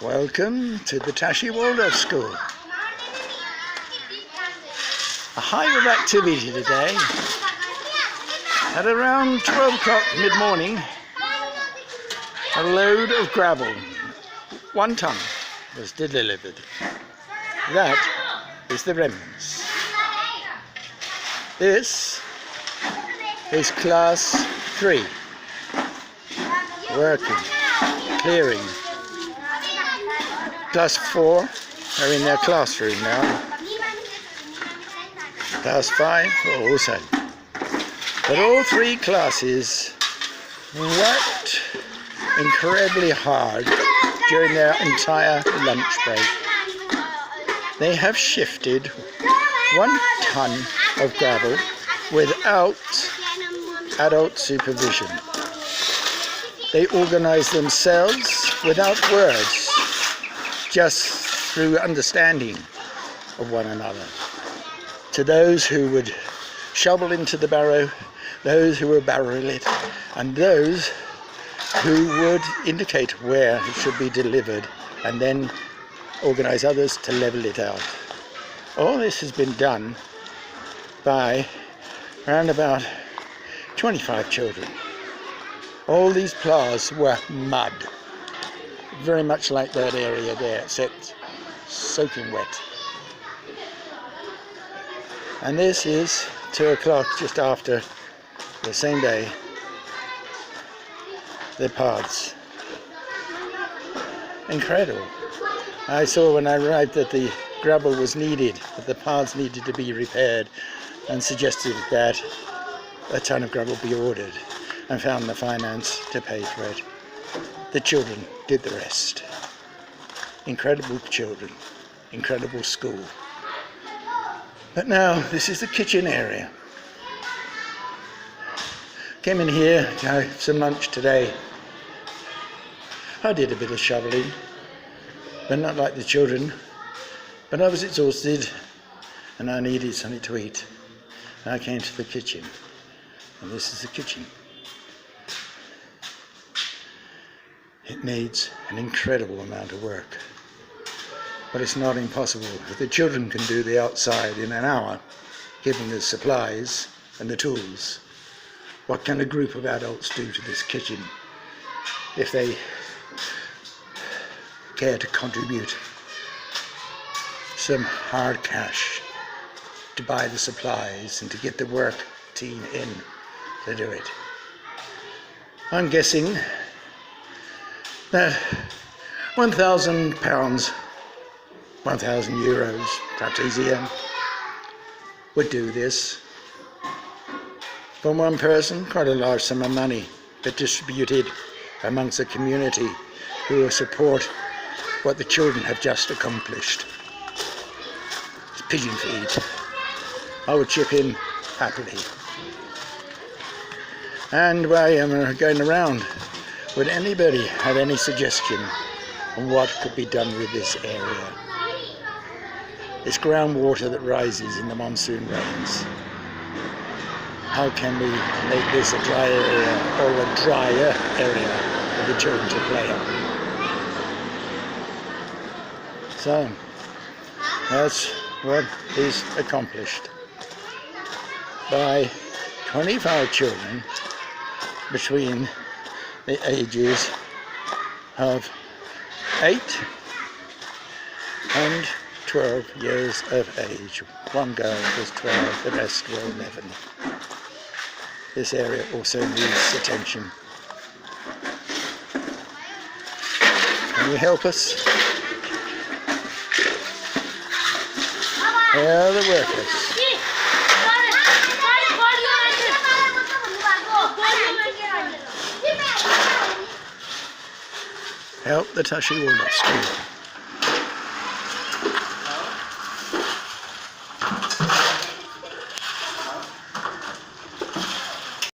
Welcome to the TASHI Waldorf School. A hive of activity today. At around 12 o'clock mid-morning, a load of gravel, 1 ton, was delivered. That is the remnants. This is class 3, working, clearing. Class 4 are in their classroom now. Class 5 also. But all 3 classes worked incredibly hard during their entire lunch break. They have shifted 1 ton of gravel without adult supervision. They organize themselves without words, just through understanding of one another. To those who would shovel into the barrow, those who would barrel it, and those who would indicate where it should be delivered, and then organize others to level it out. All this has been done by around about 25 children. All these ploughs were mud, very much like that area there, except soaking wet. And this is 2 o'clock, just after the same day, the paths. Incredible. I saw when I arrived that the gravel was needed, that the paths needed to be repaired, and suggested that a ton of gravel be ordered, and found the finance to pay for it. The children did the rest. Incredible children, incredible school. But now this is the kitchen area. Came in here to have some lunch today. I did a bit of shoveling, but not like the children. But I was exhausted and I needed something to eat. And I came to the kitchen, and this is the kitchen. It needs an incredible amount of work, but it's not impossible. If the children can do the outside in an hour, given the supplies and the tools, what can a group of adults do to this kitchen if they care to contribute some hard cash to buy the supplies and to get the work team in to do it? I'm guessing that £1,000, €1,000, perhaps easier, would do this. For one person, quite a large sum of money, but distributed amongst the community who will support what the children have just accomplished. It's pigeon feed. I would chip in happily. And while I am going around, would anybody have any suggestion on what could be done with this area? This groundwater that rises in the monsoon rains. How can we make this a dry area, or a drier area for the children to play on? So, that's what is accomplished by 25 children between the ages of 8 and 12 years of age. One girl was 12, the rest were 11. This area also needs attention. Can you help us? Here are the workers. Help the TASHI Waldorf School.